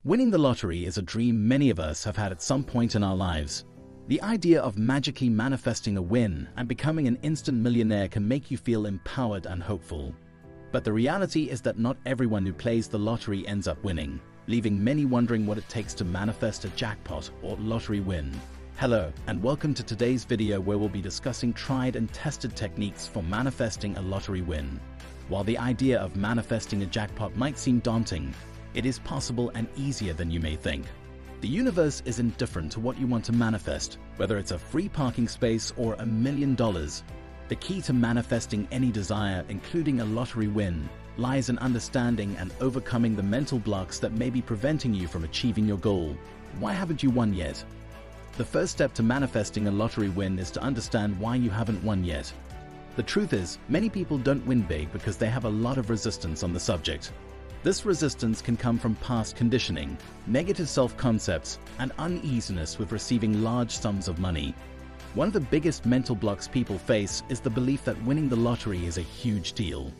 Winning the lottery is a dream many of us have had at some point in our lives. The idea of magically manifesting a win and becoming an instant millionaire can make you feel empowered and hopeful. But the reality is that not everyone who plays the lottery ends up winning, leaving many wondering what it takes to manifest a jackpot or lottery win. Hello, and welcome to today's video where we'll be discussing tried and tested techniques for manifesting a lottery win. While the idea of manifesting a jackpot might seem daunting, it is possible and easier than you may think. The universe is indifferent to what you want to manifest, whether it's a free parking space or $1 million. The key to manifesting any desire, including a lottery win, lies in understanding and overcoming the mental blocks that may be preventing you from achieving your goal. Why haven't you won yet? The first step to manifesting a lottery win is to understand why you haven't won yet. The truth is, many people don't win big because they have a lot of resistance on the subject. This resistance can come from past conditioning, negative self-concepts, and uneasiness with receiving large sums of money. One of the biggest mental blocks people face is the belief that winning the lottery is a huge deal.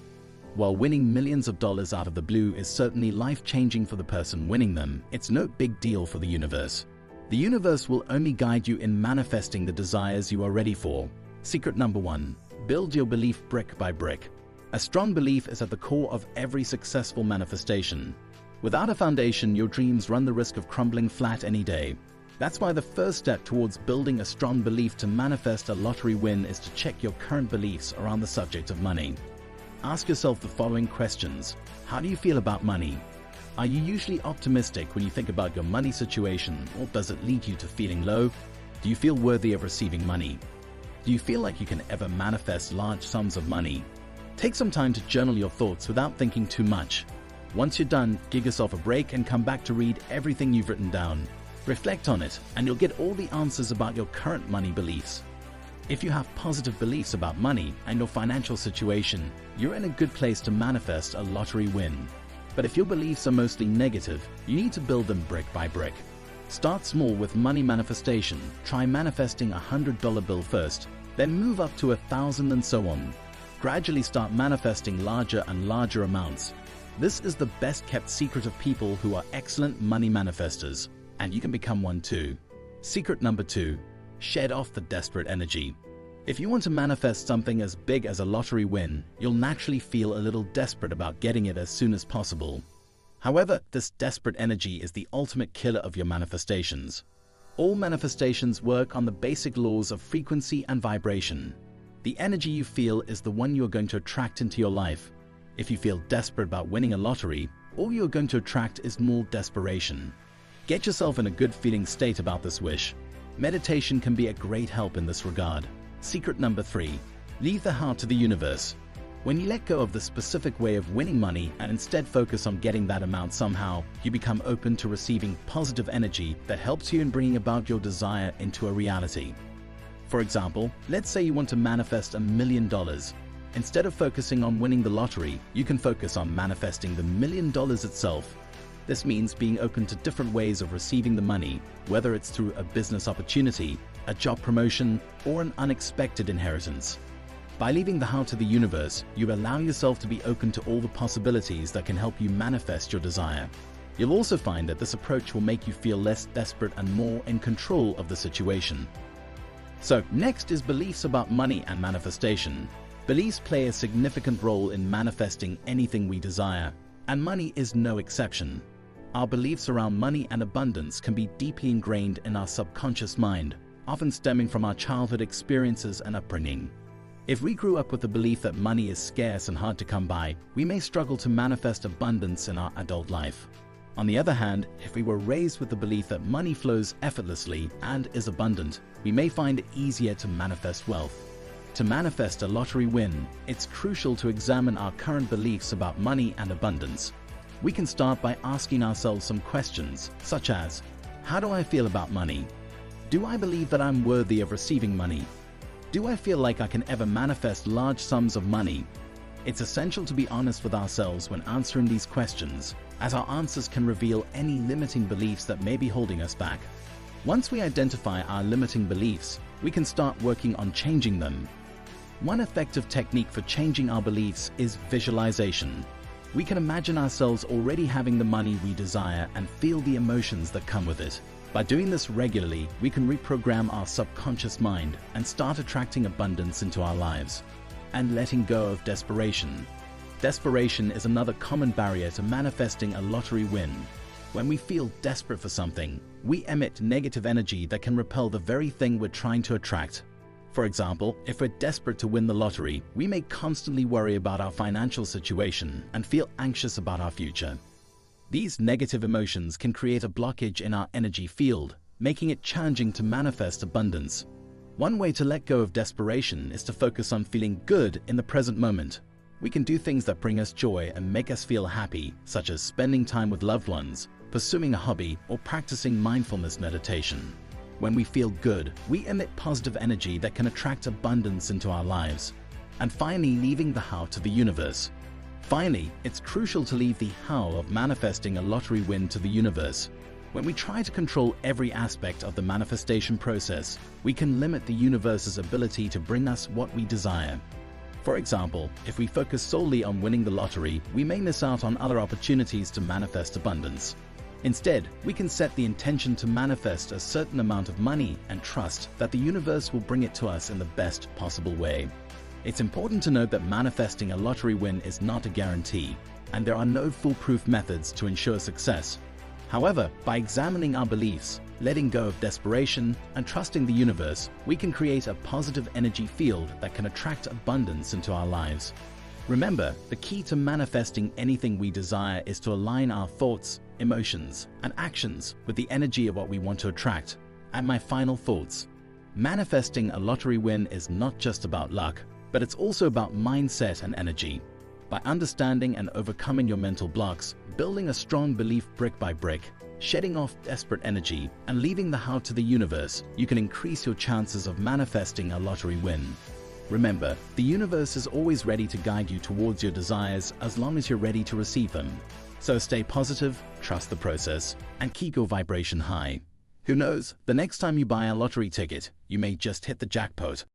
While winning millions of dollars out of the blue is certainly life-changing for the person winning them, it's no big deal for the universe. The universe will only guide you in manifesting the desires you are ready for. Secret number 1. Build your belief brick by brick. A strong belief is at the core of every successful manifestation. Without a foundation, your dreams run the risk of crumbling flat any day. That's why the first step towards building a strong belief to manifest a lottery win is to check your current beliefs around the subject of money. Ask yourself the following questions. How do you feel about money? Are you usually optimistic when you think about your money situation, or does it lead you to feeling low? Do you feel worthy of receiving money? Do you feel like you can ever manifest large sums of money? Take some time to journal your thoughts without thinking too much. Once you're done, give yourself a break and come back to read everything you've written down. Reflect on it, and you'll get all the answers about your current money beliefs. If you have positive beliefs about money and your financial situation, you're in a good place to manifest a lottery win. But if your beliefs are mostly negative, you need to build them brick by brick. Start small with money manifestation. Try manifesting a $100 bill first, then move up to 1,000 and so on. Gradually start manifesting larger and larger amounts. This is the best kept secret of people who are excellent money manifestors, and you can become one too. Secret number 2. Shed off the desperate energy. If you want to manifest something as big as a lottery win, you'll naturally feel a little desperate about getting it as soon as possible. However, this desperate energy is the ultimate killer of your manifestations. All manifestations work on the basic laws of frequency and vibration. The energy you feel is the one you're going to attract into your life. If you feel desperate about winning a lottery, all you're going to attract is more desperation. Get yourself in a good feeling state about this wish. Meditation can be a great help in this regard. Secret number 3. Leave the how to the universe. When you let go of the specific way of winning money and instead focus on getting that amount somehow, you become open to receiving positive energy that helps you in bringing about your desire into a reality. For example, let's say you want to manifest $1 million. Instead of focusing on winning the lottery, you can focus on manifesting the $1 million itself. This means being open to different ways of receiving the money, whether it's through a business opportunity, a job promotion, or an unexpected inheritance. By leaving the how to the universe, you allow yourself to be open to all the possibilities that can help you manifest your desire. You'll also find that this approach will make you feel less desperate and more in control of the situation. So, next is beliefs about money and manifestation. Beliefs play a significant role in manifesting anything we desire, and money is no exception. Our beliefs around money and abundance can be deeply ingrained in our subconscious mind, often stemming from our childhood experiences and upbringing. If we grew up with the belief that money is scarce and hard to come by, we may struggle to manifest abundance in our adult life. On the other hand, if we were raised with the belief that money flows effortlessly and is abundant, we may find it easier to manifest wealth. To manifest a lottery win, it's crucial to examine our current beliefs about money and abundance. We can start by asking ourselves some questions, such as, how do I feel about money? Do I believe that I'm worthy of receiving money? Do I feel like I can ever manifest large sums of money? It's essential to be honest with ourselves when answering these questions, as our answers can reveal any limiting beliefs that may be holding us back. Once we identify our limiting beliefs, we can start working on changing them. One effective technique for changing our beliefs is visualization. we can imagine ourselves already having the money we desire and feel the emotions that come with it. By doing this regularly, we can reprogram our subconscious mind and start attracting abundance into our lives. And letting go of desperation. Desperation is another common barrier to manifesting a lottery win. When we feel desperate for something, we emit negative energy that can repel the very thing we're trying to attract. For example, if we're desperate to win the lottery, we may constantly worry about our financial situation and feel anxious about our future. These negative emotions can create a blockage in our energy field, making it challenging to manifest abundance. One way to let go of desperation is to focus on feeling good in the present moment. We can do things that bring us joy and make us feel happy, such as spending time with loved ones, pursuing a hobby, or practicing mindfulness meditation. When we feel good, we emit positive energy that can attract abundance into our lives. And finally, leaving the how to the universe. Finally, it's crucial to leave the how of manifesting a lottery win to the universe. When we try to control every aspect of the manifestation process, we can limit the universe's ability to bring us what we desire. For example, if we focus solely on winning the lottery, we may miss out on other opportunities to manifest abundance. Instead, we can set the intention to manifest a certain amount of money and trust that the universe will bring it to us in the best possible way. It's important to note that manifesting a lottery win is not a guarantee, and there are no foolproof methods to ensure success. However, by examining our beliefs, letting go of desperation, and trusting the universe, we can create a positive energy field that can attract abundance into our lives. Remember, the key to manifesting anything we desire is to align our thoughts, emotions, and actions with the energy of what we want to attract. And my final thoughts. Manifesting a lottery win is not just about luck, but it's also about mindset and energy. By understanding and overcoming your mental blocks, building a strong belief brick by brick, shedding off desperate energy, and leaving the how to the universe, you can increase your chances of manifesting a lottery win. Remember, the universe is always ready to guide you towards your desires as long as you're ready to receive them. So stay positive, trust the process, and keep your vibration high. Who knows, the next time you buy a lottery ticket, you may just hit the jackpot.